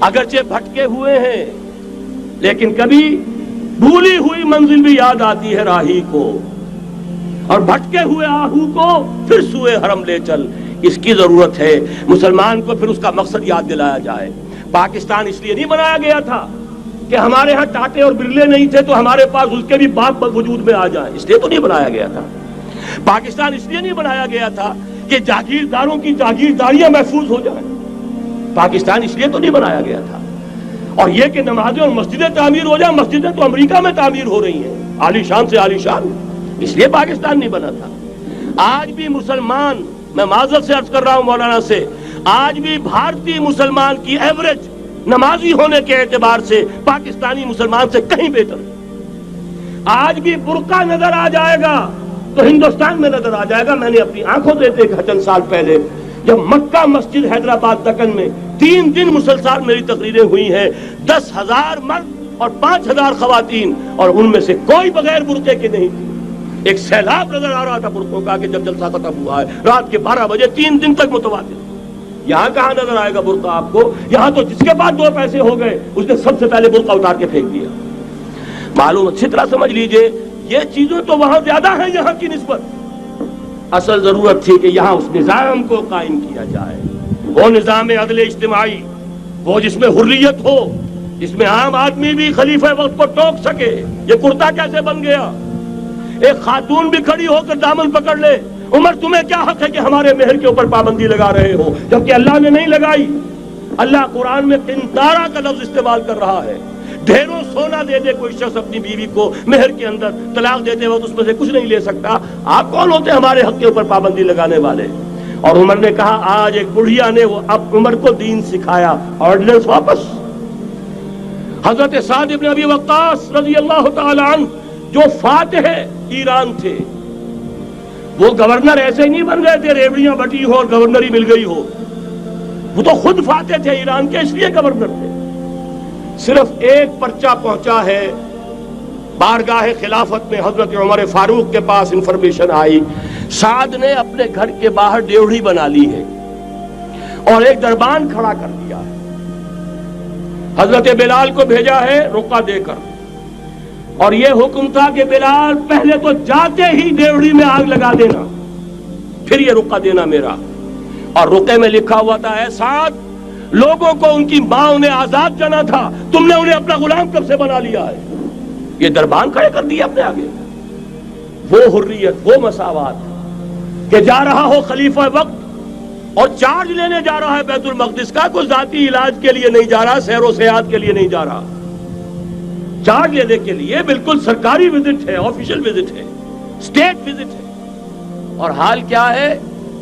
اگرچہ بھٹکے ہوئے ہیں لیکن کبھی بھولی ہوئی منزل بھی یاد آتی ہے راہی کو، اور بھٹکے ہوئے آہو کو پھر سوئے حرم لے چل۔ اس کی ضرورت ہے مسلمان کو پھر اس کا مقصد یاد دلایا جائے۔ پاکستان اس لیے نہیں بنایا گیا تھا کہ ہمارے ہاں ٹاٹے اور برلے نہیں تھے تو ہمارے پاس اس کے بھی باپ وجود میں آ جائیں، اس لیے تو نہیں بنایا گیا تھا۔ پاکستان اس لیے نہیں بنایا گیا تھا کہ جاگیرداروں کی جاگیرداریاں محفوظ ہو جائیں، پاکستان اس لیے تو نہیں بنایا گیا تھا۔ اور یہ کہ نمازیں اور مسجدیں تعمیر ہو جائیں، مسجدیں تو امریکہ میں تعمیر ہو رہی ہیں عالی شان سے عالی شان، اس لیے پاکستان نہیں بنا تھا۔ آج بھی مسلمان، میں معذرت سے عرض کر رہا ہوں مولانا سے، آج بھی بھارتی مسلمان کی ایوریج نمازی ہونے کے اعتبار سے پاکستانی مسلمان سے کہیں بہتر ہے۔ آج بھی برقع نظر آ جائے گا تو ہندوستان میں نظر آ جائے گا۔ میں نے اپنی آنکھوں سے دیکھا چند سال پہلے جب مکہ مسجد حیدرآباد دکن میں 3 دن مسلسل میری تقریریں ہوئی ہیں، 10,000 مرد اور 5,000 خواتین، اور ان میں سے کوئی بغیر برقعے کے نہیں تھی۔ ایک سیلاب نظر آ رہا تھا برقعوں کا کہ جب جلسہ ختم ہوا ہے رات کے 12 بجے 3 دن تک متواتر۔ یہاں کہاں نظر آئے گا برقع آپ کو؟ یہاں تو جس کے پاس 2 پیسے ہو گئے اس نے سب سے پہلے برقع اتار کے پھینک دیا۔ معلوم اچھی طرح سمجھ لیجئے یہ چیزیں تو وہاں زیادہ ہیں یہاں کی نسبت۔ اصل ضرورت تھی کہ یہاں اس نظام کو قائم کیا جائے، وہ نظام عدل اجتماعی، وہ جس میں حریت ہو، جس میں عام آدمی بھی خلیفہ وقت کو ٹوک سکے۔ یہ کرتا کیسے بن گیا؟ ایک خاتون بھی کھڑی ہو کر دامن پکڑ لے، عمر تمہیں کیا حق ہے کہ ہمارے مہر کے اوپر پابندی لگا رہے ہو، جبکہ اللہ نے نہیں لگائی۔ اللہ قرآن میں قنطارہ کا لفظ استعمال کر رہا ہے۔ ڈھیروں سونا دے دے کوئی شخص اپنی بیوی کو مہر کے اندر، طلاق دیتے وقت اس میں سے کچھ نہیں لے سکتا۔ آپ کون ہوتے ہیں ہمارے حق کے اوپر پابندی لگانے والے؟ اور عمر نے کہا آج ایک بڑھیا نے وہ اب عمر کو دین سکھایا، آرڈیننس واپس۔ حضرت سعد ابن ابی وقاص رضی اللہ تعالی عنہ جو فاتح ایران تھے، وہ گورنر ایسے ہی نہیں بن گئے تھے ریوڑیاں بٹی ہو اور گورنر ہی مل گئی ہو، وہ تو خود فاتح تھے ایران کے، اس لیے گورنر تھے۔ صرف ایک پرچہ پہنچا ہے بارگاہ خلافت میں، حضرت عمر فاروق کے پاس انفارمیشن آئی سعد نے اپنے گھر کے باہر ڈیوڑی بنا لی ہے اور ایک دربان کھڑا کر دیا ہے، حضرت بلال کو بھیجا ہے رقعہ دے کر، اور یہ حکم تھا کہ بلال پہلے تو جاتے ہی ڈیوڑی میں آگ لگا دینا، پھر یہ رقعہ دینا میرا۔ اور رقعے میں لکھا ہوا تھا اے سعد، لوگوں کو ان کی ماں نے آزاد جانا تھا، تم نے انہیں اپنا غلام کب سے بنا لیا ہے؟ یہ دربان کھڑے کر دیا اپنے آگے۔ وہ حریت، وہ مساوات کہ جا رہا ہو خلیفہ وقت اور چارج لینے جا رہا ہے بیت المقدس کا، کوئی ذاتی علاج کے لیے نہیں جا رہا، سیر و سیاحت کے لیے نہیں جا رہا، چارج لینے کے لیے بالکل سرکاری وزٹ ہے، آفیشل وزٹ ہے، اسٹیٹ وزٹ ہے۔ اور حال کیا ہے؟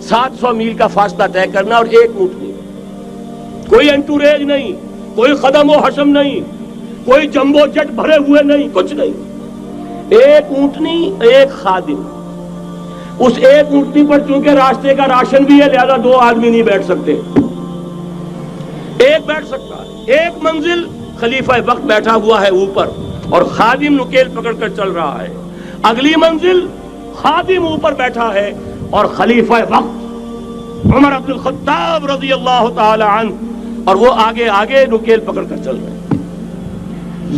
700 میل کا فاصلہ طے کرنا اور ایک اونٹنی، کوئی انٹوریج نہیں، کوئی قدم و حشم نہیں، کوئی جمبو جٹ بھرے ہوئے نہیں، کچھ نہیں، ایک اونٹنی ایک خادم۔ اس ایک اونٹنی پر چونکہ راستے کا راشن بھی ہے لہذا 2 آدمی نہیں بیٹھ سکتے، ایک بیٹھ سکتا ہے۔ ایک منزل خلیفہ وقت بیٹھا ہوا ہے اوپر اور خادم نکیل پکڑ کر چل رہا ہے، اگلی منزل خادم اوپر بیٹھا ہے اور خلیفہ وقت عمر بن الخطاب رضی اللہ تعالی عنہ اور وہ آگے آگے نکیل پکڑ کر چل رہے ہیں۔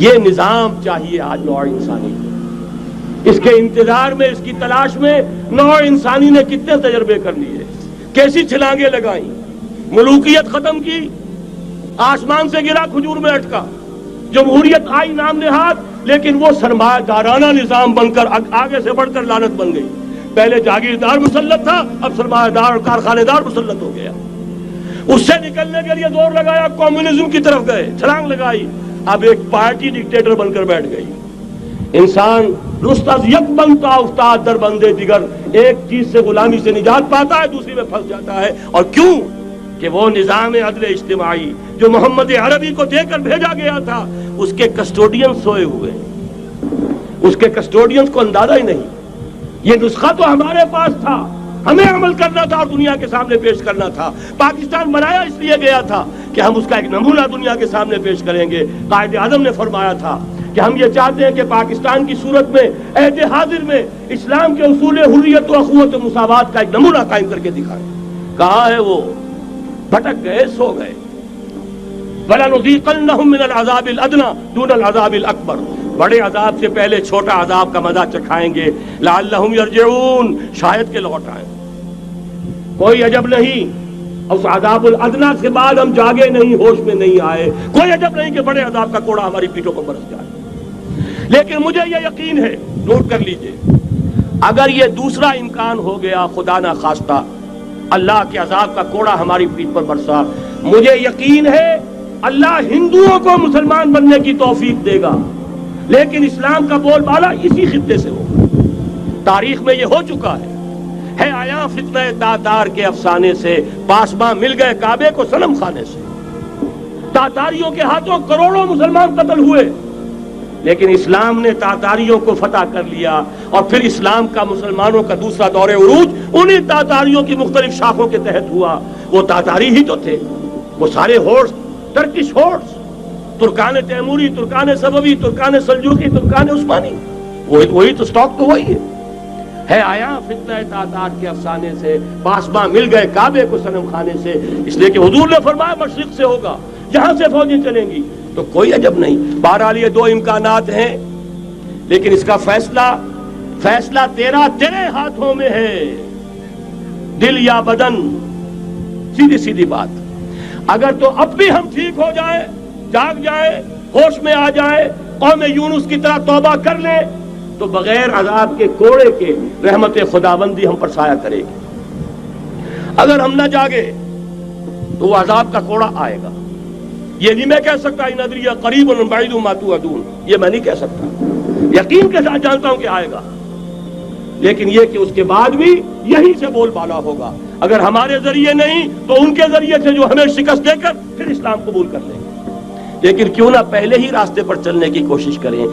یہ نظام چاہیے آج نوع انسانی کو۔ اس کے انتظار میں، اس کی تلاش میں نوع انسانی نے کتنے تجربے کر لیے، کیسی چھلانگیں لگائیں، ملوکیت ختم کی، آسمان سے گرا کھجور میں اٹکا، جمہوریت آئی نام نہاد، لیکن وہ سرمایہ دارانہ نظام بن کر آگے سے بڑھ کر لعنت بن گئی۔ پہلے جاگیردار مسلط تھا، اب سرمایہ دار اور کارخانے دار مسلط ہو گیا۔ اس سے نکلنے کے لیے زور لگایا، کمیونزم کی طرف گئے، چھلانگ لگائی، اب ایک پارٹی ڈکٹیٹر بن کر بیٹھ گئی۔ انسان رست از یک بنتا افتاد در بندے دیگر، ایک چیز سے غلامی سے نجات پاتا ہے دوسری میں پھنس جاتا ہے۔ اور کیوں؟ کہ وہ نظام عدل اجتماعی جو محمد عربی کو دے کر بھیجا گیا تھا، اس کے کسٹوڈین سوئے ہوئے، اس کے کسٹوڈینز کو اندازہ ہی نہیں۔ یہ نسخہ تو ہمارے پاس تھا، ہمیں عمل کرنا تھا اور دنیا کے سامنے پیش کرنا تھا۔ پاکستان بنایا اس لیے گیا تھا کہ ہم اس کا ایک نمونہ دنیا کے سامنے پیش کریں گے۔ قائد اعظم نے فرمایا تھا کہ ہم یہ چاہتے ہیں کہ پاکستان کی صورت میں عہد حاضر میں اسلام کے اصول حریت و اخوت و مساوات کا ایک نمونہ قائم کر کے دکھائیں۔ کہاں ہے وہ؟ بھٹک گئے، سو گئے۔ وَلَنُذِيقَنَّهُم مِّنَ الْعَذَابِ الْأَدْنَىٰ دُونَ الْعَذَابِ الْأَكْبَرِ، بڑے عذاب سے پہلے چھوٹا عذاب کا مزہ چکھائیں گے. لَعَلَّهُمْ يَرْجِعُونَ، شاید کہ لوٹ آئیں. کوئی عجب نہیں اس عذاب الادنیٰ کے بعد ہم جاگے نہیں، ہوش میں نہیں آئے. کوئی عجب نہیں کہ بڑے عذاب کا کوڑا ہماری پیٹھوں پر برس جائے. لیکن مجھے یہ یقین ہے، نوٹ کر لیجئے، اگر یہ دوسرا امکان ہو گیا، خدا نہ خواستہ اللہ کے عذاب کا کوڑا ہماری پیٹھ پر برسا، مجھے یقین ہے اللہ ہندوؤں کو مسلمان بننے کی توفیق دے گا. لیکن اسلام کا بول بالا اسی خطے سے ہوگا. تاریخ میں یہ ہو چکا ہے آیا فتنہ تاتار کے افسانے سے، پاسباں مل گئے کعبے کو صنم خانے سے. تاتاریوں کے ہاتھوں کروڑوں مسلمان قتل ہوئے، لیکن اسلام نے تاتاریوں کو فتح کر لیا. اور پھر اسلام کا مسلمانوں کا دوسرا دور عروج انہی تاتاریوں کی مختلف شاخوں کے تحت ہوا. وہ تاتاری ہی تو تھے، وہ سارے ہورس، ٹرکش ہورس، ترکان تیموری، ترکان سبوی، ترکان سلجوقی، ترکان عثمانی، وہی تو سٹاک تو وہی ہے آیا فتنہ تاتار کے افسانے سے، پاسباں مل گئے کعبے کو صنم خانے سے. اس لیے کہ حضور نے فرمایا مشرق سے ہوگا، جہاں سے فوجیں چلیں گی. تو کوئی عجب نہیں. بہرحال یہ دو امکانات ہیں، لیکن اس کا فیصلہ تیرے ہاتھوں میں ہے، دل یا بدن. سیدھی بات. اگر تو اب بھی ہم ٹھیک ہو جائیں، جاگ جائیں، ہوش میں آ جائیں، قوم یونس کی طرح توبہ کر لیں، تو بغیر عذاب کے کوڑے کے رحمت خداوندی ہم پر سایہ کرے گی. اگر ہم نہ جاگے تو وہ عذاب کا کوڑا آئے گا. یہ نہیں میں کہہ سکتا ان ادری قریب بعید ما توعدون، یہ میں نہیں کہہ سکتا، یقین کے ساتھ جانتا ہوں کہ آئے گا. لیکن یہ کہ اس کے بعد بھی یہی سے بول بالا ہوگا. اگر ہمارے ذریعے نہیں تو ان کے ذریعے سے جو ہمیں شکست دے کر پھر اسلام قبول کر لیں گے. لیکن کیوں نہ پہلے ہی راستے پر چلنے کی کوشش کریں.